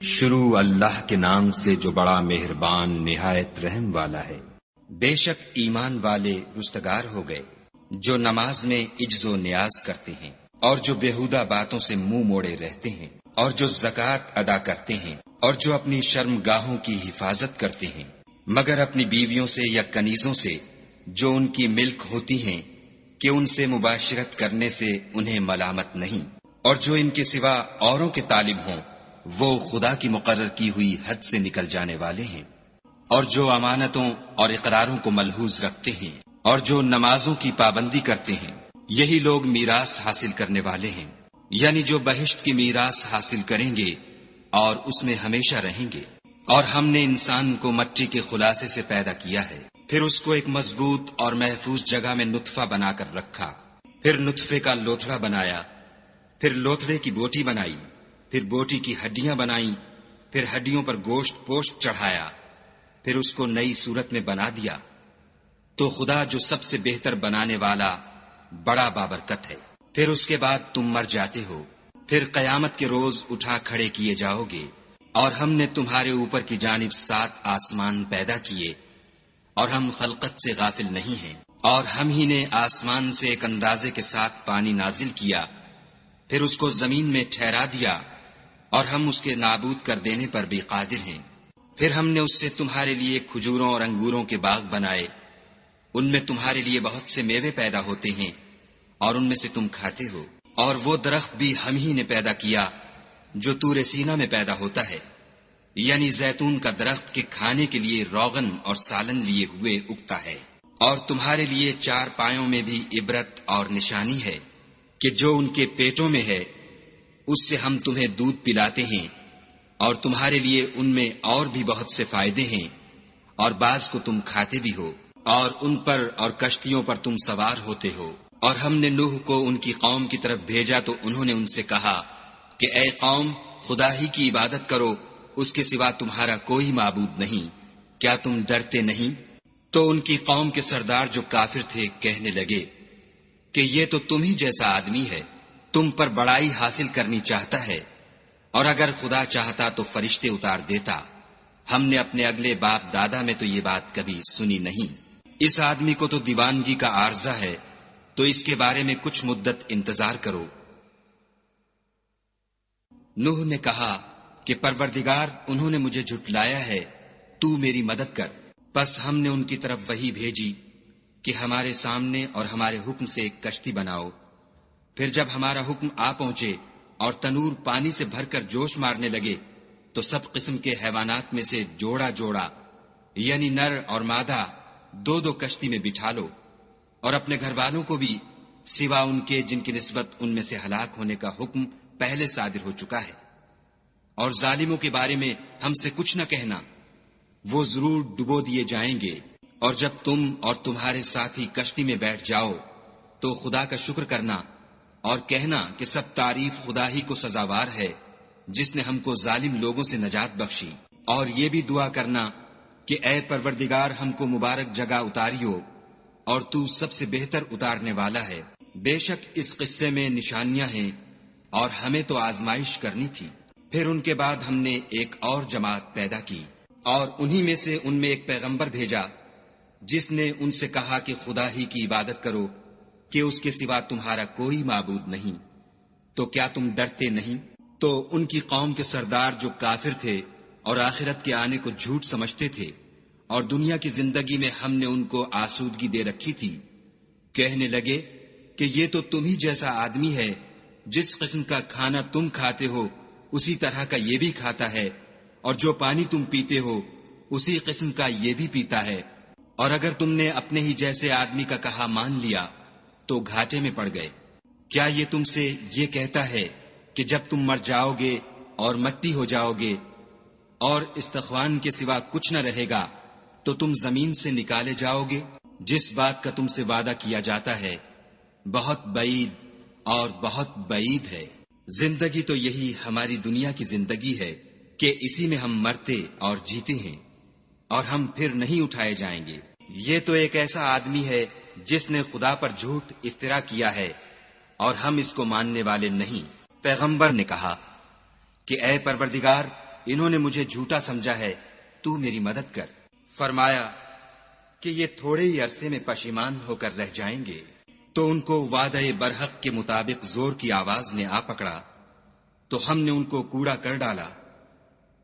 شروع اللہ کے نام سے جو بڑا مہربان نہایت رحم والا ہے۔ بے شک ایمان والے رستگار ہو گئے جو نماز میں عجز و نیاز کرتے ہیں اور جو بیہودہ باتوں سے منہ موڑے رہتے ہیں اور جو زکوٰۃ ادا کرتے ہیں اور جو اپنی شرم گاہوں کی حفاظت کرتے ہیں مگر اپنی بیویوں سے یا کنیزوں سے جو ان کی ملک ہوتی ہیں کہ ان سے مباشرت کرنے سے انہیں ملامت نہیں، اور جو ان کے سوا اوروں کے طالب ہوں وہ خدا کی مقرر کی ہوئی حد سے نکل جانے والے ہیں، اور جو امانتوں اور اقراروں کو ملحوظ رکھتے ہیں اور جو نمازوں کی پابندی کرتے ہیں، یہی لوگ میراث حاصل کرنے والے ہیں، یعنی جو بہشت کی میراث حاصل کریں گے اور اس میں ہمیشہ رہیں گے۔ اور ہم نے انسان کو مٹی کے خلاصے سے پیدا کیا ہے، پھر اس کو ایک مضبوط اور محفوظ جگہ میں نطفہ بنا کر رکھا، پھر نطفے کا لوتھڑا بنایا، پھر لوتھڑے کی بوٹی بنائی، پھر بوٹی کی ہڈیاں بنائیں، پھر ہڈیوں پر گوشت پوشت چڑھایا، پھر اس کو نئی صورت میں بنا دیا۔ تو خدا جو سب سے بہتر بنانے والا بڑا بابرکت ہے۔ پھر اس کے بعد تم مر جاتے ہو، پھر قیامت کے روز اٹھا کھڑے کیے جاؤ گے، اور ہم نے تمہارے اوپر کی جانب 7 آسمان پیدا کیے، اور ہم خلقت سے غافل نہیں ہیں، اور ہم ہی نے آسمان سے ایک اندازے کے ساتھ پانی نازل کیا، پھر اس کو زمین میں ٹھہرا دیا، اور ہم اس کے نابود کر دینے پر بھی قادر ہیں۔ پھر ہم نے اس سے تمہارے لیے کھجوروں اور انگوروں کے باغ بنائے، ان میں تمہارے لیے بہت سے میوے پیدا ہوتے ہیں اور ان میں سے تم کھاتے ہو، اور وہ درخت بھی ہم ہی نے پیدا کیا جو طور سینا میں پیدا ہوتا ہے، یعنی زیتون کا درخت کے کھانے کے لیے روغن اور سالن لیے ہوئے اگتا ہے۔ اور تمہارے لیے 4 پایوں میں بھی عبرت اور نشانی ہے کہ جو ان کے پیٹوں میں ہے اس سے ہم تمہیں دودھ پلاتے ہیں، اور تمہارے لیے ان میں اور بھی بہت سے فائدے ہیں، اور بعض کو تم کھاتے بھی ہو، اور ان پر اور کشتیوں پر تم سوار ہوتے ہو۔ اور ہم نے نوح کو ان کی قوم کی طرف بھیجا تو انہوں نے ان سے کہا کہ اے قوم، خدا ہی کی عبادت کرو، اس کے سوا تمہارا کوئی معبود نہیں، کیا تم ڈرتے نہیں؟ تو ان کی قوم کے سردار جو کافر تھے کہنے لگے کہ یہ تو تم ہی جیسا آدمی ہے، تم پر بڑائی حاصل کرنی چاہتا ہے، اور اگر خدا چاہتا تو فرشتے اتار دیتا، ہم نے اپنے اگلے باپ دادا میں تو یہ بات کبھی سنی نہیں۔ اس آدمی کو تو دیوانگی کا عارضہ ہے، تو اس کے بارے میں کچھ مدت انتظار کرو۔ نوح نے کہا کہ پروردگار، انہوں نے مجھے جھٹلایا ہے، تو میری مدد کر۔ پس ہم نے ان کی طرف وحی بھیجی کہ ہمارے سامنے اور ہمارے حکم سے ایک کشتی بناؤ۔ پھر جب ہمارا حکم آ پہنچے اور تنور پانی سے بھر کر جوش مارنے لگے تو سب قسم کے حیوانات میں سے جوڑا جوڑا، یعنی نر اور مادہ، 2 کشتی میں بٹھا لو، اور اپنے گھر والوں کو بھی سوا ان کے جن کی نسبت ان میں سے ہلاک ہونے کا حکم پہلے صادر ہو چکا ہے۔ اور ظالموں کے بارے میں ہم سے کچھ نہ کہنا، وہ ضرور ڈبو دیے جائیں گے۔ اور جب تم اور تمہارے ساتھی کشتی میں بیٹھ جاؤ تو خدا کا شکر کرنا اور کہنا کہ سب تعریف خدا ہی کو سزاوار ہے جس نے ہم کو ظالم لوگوں سے نجات بخشی، اور یہ بھی دعا کرنا کہ اے پروردگار، ہم کو مبارک جگہ اتاریو، اور تو سب سے بہتر اتارنے والا ہے۔ بے شک اس قصے میں نشانیاں ہیں اور ہمیں تو آزمائش کرنی تھی۔ پھر ان کے بعد ہم نے ایک اور جماعت پیدا کی، اور انہی میں سے ان میں ایک پیغمبر بھیجا جس نے ان سے کہا کہ خدا ہی کی عبادت کرو کہ اس کے سوا تمہارا کوئی معبود نہیں، تو کیا تم ڈرتے نہیں؟ تو ان کی قوم کے سردار جو کافر تھے اور آخرت کے آنے کو جھوٹ سمجھتے تھے اور دنیا کی زندگی میں ہم نے ان کو آسودگی دے رکھی تھی، کہنے لگے کہ یہ تو تم ہی جیسا آدمی ہے، جس قسم کا کھانا تم کھاتے ہو اسی طرح کا یہ بھی کھاتا ہے، اور جو پانی تم پیتے ہو اسی قسم کا یہ بھی پیتا ہے، اور اگر تم نے اپنے ہی جیسے آدمی کا کہا مان لیا تو گھاٹے میں پڑ گئے۔ کیا یہ تم سے یہ کہتا ہے کہ جب تم مر جاؤ گے اور مٹی ہو جاؤ گے اور استخوان کے سوا کچھ نہ رہے گا تو تم زمین سے نکالے جاؤ گے؟ جس بات کا تم سے وعدہ کیا جاتا ہے بہت بعید اور بہت بعید ہے۔ زندگی تو یہی ہماری دنیا کی زندگی ہے کہ اسی میں ہم مرتے اور جیتے ہیں، اور ہم پھر نہیں اٹھائے جائیں گے۔ یہ تو ایک ایسا آدمی ہے جس نے خدا پر جھوٹ افترا کیا ہے، اور ہم اس کو ماننے والے نہیں۔ پیغمبر نے کہا کہ اے پروردگار، انہوں نے مجھے جھوٹا سمجھا ہے، تو میری مدد کر۔ فرمایا کہ یہ تھوڑے ہی عرصے میں پشیمان ہو کر رہ جائیں گے۔ تو ان کو وعدہ برحق کے مطابق زور کی آواز نے آ پکڑا تو ہم نے ان کو کوڑا کر ڈالا،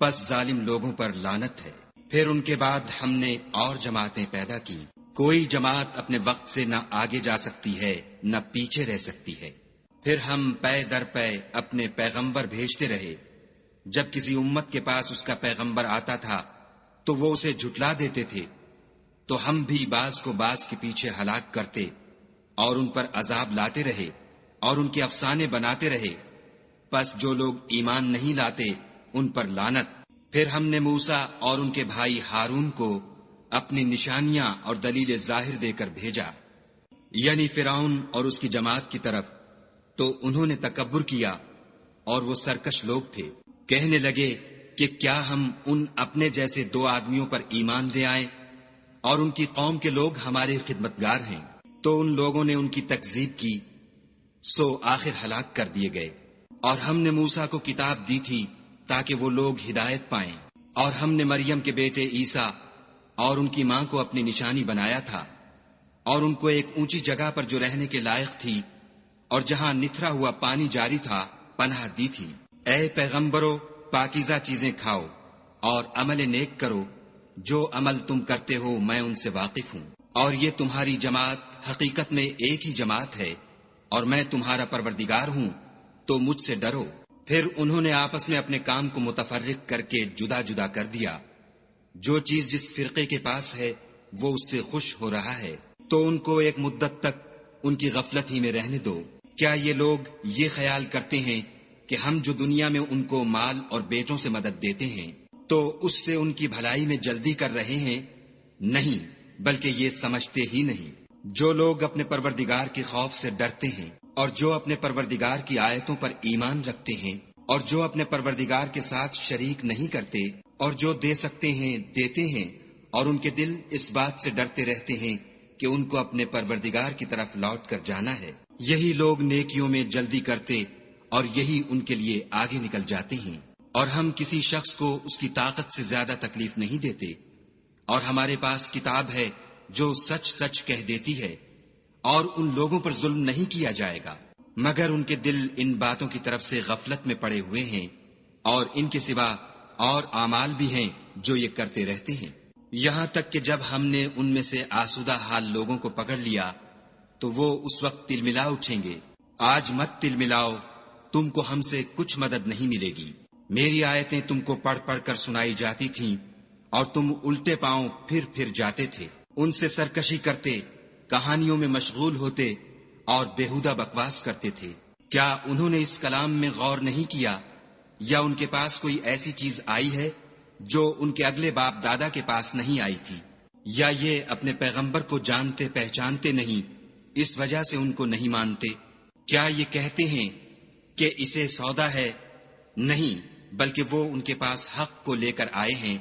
پس ظالم لوگوں پر لعنت ہے۔ پھر ان کے بعد ہم نے اور جماعتیں پیدا کی۔ کوئی جماعت اپنے وقت سے نہ آگے جا سکتی ہے نہ پیچھے رہ سکتی ہے۔ پھر ہم پے در پے اپنے پیغمبر بھیجتے رہے۔ جب کسی امت کے پاس اس کا پیغمبر آتا تھا تو وہ اسے جھٹلا دیتے تھے، تو ہم بھی بعض کو بعض کے پیچھے ہلاک کرتے اور ان پر عذاب لاتے رہے اور ان کے افسانے بناتے رہے۔ پس جو لوگ ایمان نہیں لاتے ان پر لعنت۔ پھر ہم نے موسیٰ اور ان کے بھائی ہارون کو اپنی نشانیاں اور دلیل ظاہر دے کر بھیجا، یعنی فرعون اور اس کی جماعت کی طرف، تو انہوں نے تکبر کیا اور وہ سرکش لوگ تھے۔ کہنے لگے کہ کیا ہم ان اپنے جیسے 2 آدمیوں پر ایمان لے آئیں اور ان کی قوم کے لوگ ہمارے خدمتگار ہیں؟ تو ان لوگوں نے ان کی تکذیب کی، سو آخر ہلاک کر دیے گئے۔ اور ہم نے موسیٰ کو کتاب دی تھی تاکہ وہ لوگ ہدایت پائیں، اور ہم نے مریم کے بیٹے عیسیٰ اور ان کی ماں کو اپنی نشانی بنایا تھا، اور ان کو ایک اونچی جگہ پر جو رہنے کے لائق تھی اور جہاں نتھرا ہوا پانی جاری تھا پناہ دی تھی۔ اے پیغمبرو، پاکیزہ چیزیں کھاؤ اور عمل نیک کرو، جو عمل تم کرتے ہو میں ان سے واقف ہوں، اور یہ تمہاری جماعت حقیقت میں ایک ہی جماعت ہے، اور میں تمہارا پروردگار ہوں، تو مجھ سے ڈرو۔ پھر انہوں نے آپس میں اپنے کام کو متفرق کر کے جدا جدا کر دیا۔ جو چیز جس فرقے کے پاس ہے وہ اس سے خوش ہو رہا ہے، تو ان کو ایک مدت تک ان کی غفلت ہی میں رہنے دو۔ کیا یہ لوگ یہ خیال کرتے ہیں کہ ہم جو دنیا میں ان کو مال اور بیٹوں سے مدد دیتے ہیں تو اس سے ان کی بھلائی میں جلدی کر رہے ہیں؟ نہیں، بلکہ یہ سمجھتے ہی نہیں۔ جو لوگ اپنے پروردگار کے خوف سے ڈرتے ہیں اور جو اپنے پروردگار کی آیتوں پر ایمان رکھتے ہیں اور جو اپنے پروردگار کے ساتھ شریک نہیں کرتے اور جو دے سکتے ہیں دیتے ہیں، اور ان کے دل اس بات سے ڈرتے رہتے ہیں کہ ان کو اپنے پروردگار کی طرف لوٹ کر جانا ہے، یہی لوگ نیکیوں میں جلدی کرتے اور یہی ان کے لیے آگے نکل جاتے ہیں۔ اور ہم کسی شخص کو اس کی طاقت سے زیادہ تکلیف نہیں دیتے، اور ہمارے پاس کتاب ہے جو سچ سچ کہہ دیتی ہے، اور ان لوگوں پر ظلم نہیں کیا جائے گا، مگر ان کے دل ان باتوں کی طرف سے غفلت میں پڑے ہوئے ہیں، اور ان کے سوا اور اعمال بھی ہیں جو یہ کرتے رہتے ہیں۔ یہاں تک کہ جب ہم نے ان میں سے آسودہ حال لوگوں کو پکڑ لیا تو وہ اس وقت تل ملا اٹھیں گے۔ آج مت تل ملاؤ، تم کو ہم سے کچھ مدد نہیں ملے گی۔ میری آیتیں تم کو پڑھ پڑھ کر سنائی جاتی تھیں اور تم الٹے پاؤں پھر جاتے تھے، ان سے سرکشی کرتے، کہانیوں میں مشغول ہوتے اور بیہودہ بکواس کرتے تھے۔ کیا انہوں نے اس کلام میں غور نہیں کیا، یا ان کے پاس کوئی ایسی چیز آئی ہے جو ان کے اگلے باپ دادا کے پاس نہیں آئی تھی، یا یہ اپنے پیغمبر کو جانتے پہچانتے نہیں اس وجہ سے ان کو نہیں مانتے؟ کیا یہ کہتے ہیں کہ اسے سودا ہے؟ نہیں، بلکہ وہ ان کے پاس حق کو لے کر آئے ہیں،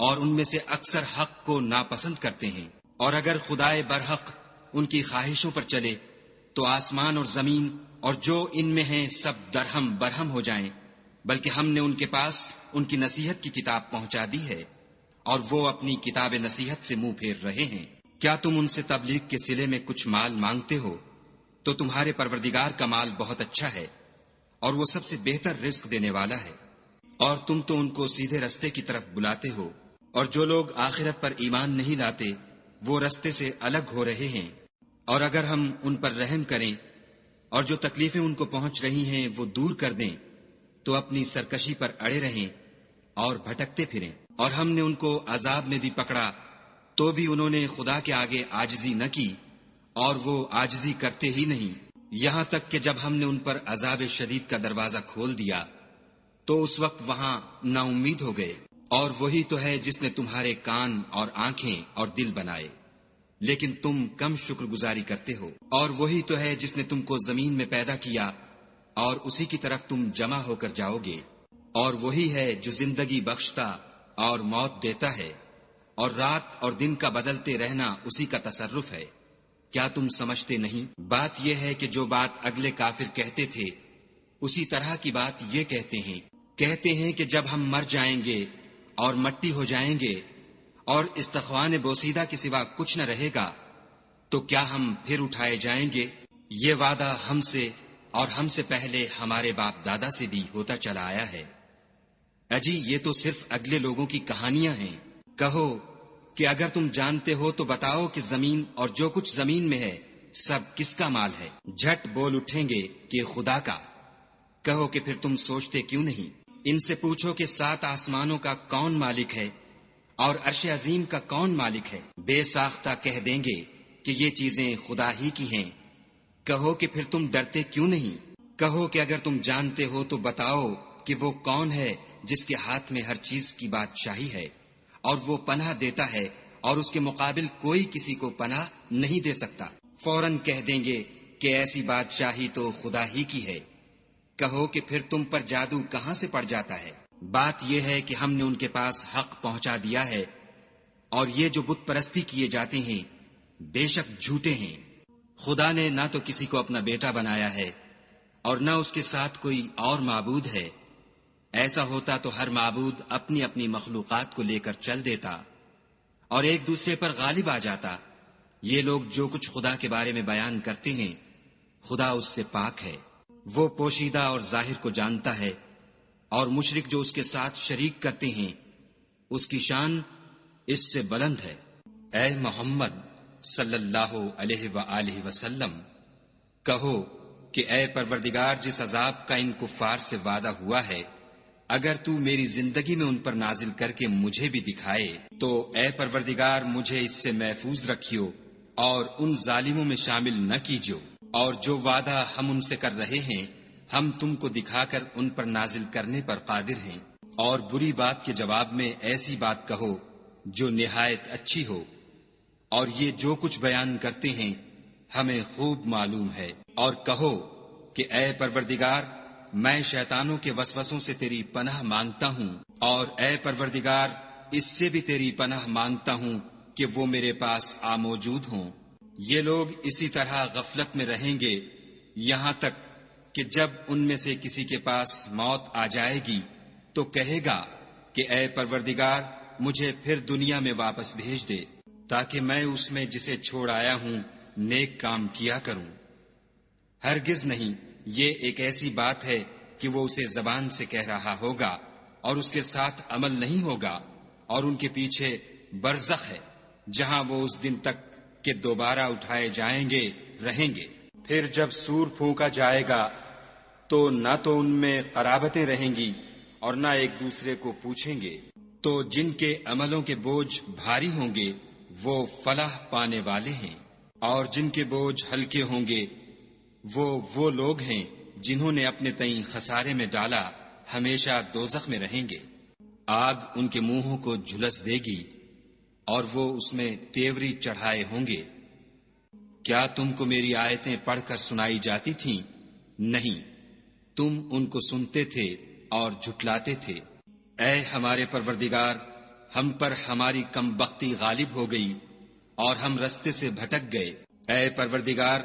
اور ان میں سے اکثر حق کو ناپسند کرتے ہیں۔ اور اگر خدائے برحق ان کی خواہشوں پر چلے تو آسمان اور زمین اور جو ان میں ہیں سب درہم برہم ہو جائیں، بلکہ ہم نے ان کے پاس ان کی نصیحت کی کتاب پہنچا دی ہے، اور وہ اپنی کتاب نصیحت سے منہ پھیر رہے ہیں۔ کیا تم ان سے تبلیغ کے صلے میں کچھ مال مانگتے ہو؟ تو تمہارے پروردگار کا مال بہت اچھا ہے، اور وہ سب سے بہتر رزق دینے والا ہے، اور تم تو ان کو سیدھے رستے کی طرف بلاتے ہو، اور جو لوگ آخرت پر ایمان نہیں لاتے وہ رستے سے الگ ہو رہے ہیں۔ اور اگر ہم ان پر رحم کریں اور جو تکلیفیں ان کو پہنچ رہی ہیں وہ دور کر دیں تو اپنی سرکشی پر اڑے رہیں اور بھٹکتے پھریں۔ اور ہم نے ان کو عذاب میں بھی پکڑا تو بھی انہوں نے خدا کے آگے عاجزی نہ کی، اور وہ عاجزی کرتے ہی نہیں، یہاں تک کہ جب ہم نے ان پر عذاب شدید کا دروازہ کھول دیا تو اس وقت وہاں نا امید ہو گئے۔ اور وہی تو ہے جس نے تمہارے کان اور آنکھیں اور دل بنائے، لیکن تم کم شکر گزاری کرتے ہو۔ اور وہی تو ہے جس نے تم کو زمین میں پیدا کیا اور اسی کی طرف تم جمع ہو کر جاؤ گے۔ اور وہی ہے جو زندگی بخشتا اور موت دیتا ہے، اور رات اور دن کا بدلتے رہنا اسی کا تصرف ہے۔ کیا تم سمجھتے نہیں؟ بات یہ ہے کہ جو بات اگلے کافر کہتے تھے اسی طرح کی بات یہ کہتے ہیں کہتے ہیں کہ جب ہم مر جائیں گے اور مٹی ہو جائیں گے اور استخوان بوسیدہ کے سوا کچھ نہ رہے گا تو کیا ہم پھر اٹھائے جائیں گے؟ یہ وعدہ ہم سے اور ہم سے پہلے ہمارے باپ دادا سے بھی ہوتا چلا آیا ہے۔ اجی یہ تو صرف اگلے لوگوں کی کہانیاں ہیں۔ کہو کہ اگر تم جانتے ہو تو بتاؤ کہ زمین اور جو کچھ زمین میں ہے سب کس کا مال ہے؟ جھٹ بول اٹھیں گے کہ خدا کا۔ کہو کہ پھر تم سوچتے کیوں نہیں؟ ان سے پوچھو کہ 7 آسمانوں کا کون مالک ہے اور عرش عظیم کا کون مالک ہے؟ بے ساختہ کہہ دیں گے کہ یہ چیزیں خدا ہی کی ہیں۔ کہو کہ پھر تم ڈرتے کیوں نہیں؟ کہو کہ اگر تم جانتے ہو تو بتاؤ کہ وہ کون ہے جس کے ہاتھ میں ہر چیز کی بادشاہی ہے اور وہ پناہ دیتا ہے اور اس کے مقابل کوئی کسی کو پناہ نہیں دے سکتا۔ فوراً کہہ دیں گے کہ ایسی بادشاہی تو خدا ہی کی ہے۔ کہو کہ پھر تم پر جادو کہاں سے پڑ جاتا ہے؟ بات یہ ہے کہ ہم نے ان کے پاس حق پہنچا دیا ہے اور یہ جو بت پرستی کیے جاتے ہیں بے شک جھوٹے ہیں۔ خدا نے نہ تو کسی کو اپنا بیٹا بنایا ہے اور نہ اس کے ساتھ کوئی اور معبود ہے۔ ایسا ہوتا تو ہر معبود اپنی اپنی مخلوقات کو لے کر چل دیتا اور ایک دوسرے پر غالب آ جاتا۔ یہ لوگ جو کچھ خدا کے بارے میں بیان کرتے ہیں خدا اس سے پاک ہے، وہ پوشیدہ اور ظاہر کو جانتا ہے، اور مشرک جو اس کے ساتھ شریک کرتے ہیں اس کی شان اس سے بلند ہے۔ اے محمد صلی اللہ علیہ وآلہ وسلم، کہو کہ اے پروردگار، جس عذاب کا ان کفار سے وعدہ ہوا ہے اگر تو میری زندگی میں ان پر نازل کر کے مجھے بھی دکھائے تو اے پروردگار مجھے اس سے محفوظ رکھیو اور ان ظالموں میں شامل نہ کیجو، اور جو وعدہ ہم ان سے کر رہے ہیں ہم تم کو دکھا کر ان پر نازل کرنے پر قادر ہیں۔ اور بری بات کے جواب میں ایسی بات کہو جو نہایت اچھی ہو، اور یہ جو کچھ بیان کرتے ہیں ہمیں خوب معلوم ہے۔ اور کہو کہ اے پروردگار میں شیطانوں کے وسوسوں سے تیری پناہ مانگتا ہوں، اور اے پروردگار اس سے بھی تیری پناہ مانگتا ہوں کہ وہ میرے پاس آ موجود ہوں۔ یہ لوگ اسی طرح غفلت میں رہیں گے یہاں تک کہ جب ان میں سے کسی کے پاس موت آ جائے گی تو کہے گا کہ اے پروردگار مجھے پھر دنیا میں واپس بھیج دے تاکہ میں اس میں جسے چھوڑ آیا ہوں نیک کام کیا کروں۔ ہرگز نہیں، یہ ایک ایسی بات ہے کہ وہ اسے زبان سے کہہ رہا ہوگا اور اس کے ساتھ عمل نہیں ہوگا، اور ان کے پیچھے برزخ ہے جہاں وہ اس دن تک کہ دوبارہ اٹھائے جائیں گے رہیں گے۔ پھر جب سور پھونکا جائے گا تو نہ تو ان میں قرابتیں رہیں گی اور نہ ایک دوسرے کو پوچھیں گے۔ تو جن کے عملوں کے بوجھ بھاری ہوں گے وہ فلاح پانے والے ہیں، اور جن کے بوجھ ہلکے ہوں گے وہ لوگ ہیں جنہوں نے اپنے تئیں خسارے میں ڈالا، ہمیشہ دوزخ میں رہیں گے۔ آگ ان کے منہوں کو جھلس دے گی اور وہ اس میں تیوری چڑھائے ہوں گے۔ کیا تم کو میری آیتیں پڑھ کر سنائی جاتی تھیں؟ نہیں، تم ان کو سنتے تھے اور جھٹلاتے تھے۔ اے ہمارے پروردگار، ہم پر ہماری کم بختی غالب ہو گئی اور ہم رستے سے بھٹک گئے۔ اے پروردگار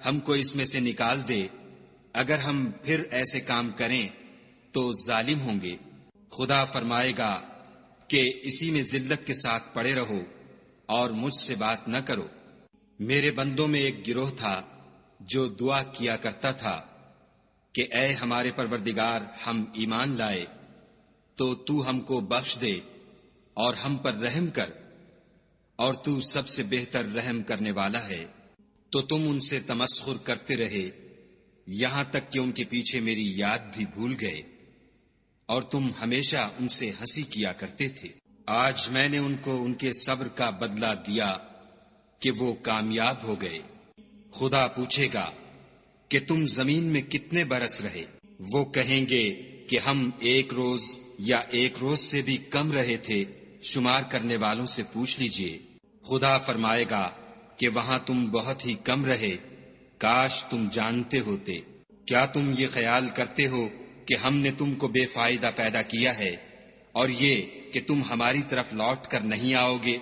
ہم کو اس میں سے نکال دے، اگر ہم پھر ایسے کام کریں تو ظالم ہوں گے۔ خدا فرمائے گا کہ اسی میں ذلت کے ساتھ پڑے رہو اور مجھ سے بات نہ کرو۔ میرے بندوں میں ایک گروہ تھا جو دعا کیا کرتا تھا کہ اے ہمارے پروردگار ہم ایمان لائے تو ہم کو بخش دے اور ہم پر رحم کر، اور تو سب سے بہتر رحم کرنے والا ہے۔ تو تم ان سے تمسخر کرتے رہے یہاں تک کہ ان کے پیچھے میری یاد بھی بھول گئے، اور تم ہمیشہ ان سے ہنسی کیا کرتے تھے۔ آج میں نے ان کو ان کے صبر کا بدلہ دیا کہ وہ کامیاب ہو گئے۔ خدا پوچھے گا کہ تم زمین میں کتنے برس رہے؟ وہ کہیں گے کہ ہم 1 روز یا 1 روز سے بھی کم رہے تھے، شمار کرنے والوں سے پوچھ لیجئے۔ خدا فرمائے گا کہ وہاں تم بہت ہی کم رہے، کاش تم جانتے ہوتے۔ کیا تم یہ خیال کرتے ہو کہ ہم نے تم کو بے فائدہ پیدا کیا ہے اور یہ کہ تم ہماری طرف لوٹ کر نہیں آؤ گے؟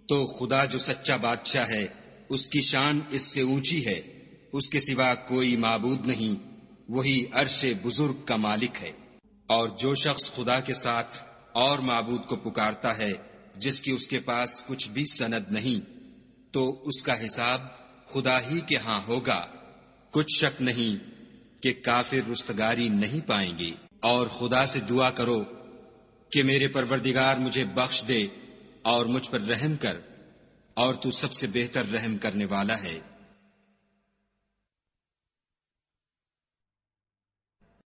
تو خدا جو سچا بادشاہ ہے اس کی شان اس سے اونچی ہے، اس کے سوا کوئی معبود نہیں، وہی عرش بزرگ کا مالک ہے۔ اور جو شخص خدا کے ساتھ اور معبود کو پکارتا ہے جس کی اس کے پاس کچھ بھی سند نہیں، تو اس کا حساب خدا ہی کے ہاں ہوگا۔ کچھ شک نہیں کہ کافر رستگاری نہیں پائیں گے۔ اور خدا سے دعا کرو کہ میرے پروردگار مجھے بخش دے اور مجھ پر رحم کر، اور تو سب سے بہتر رحم کرنے والا ہے۔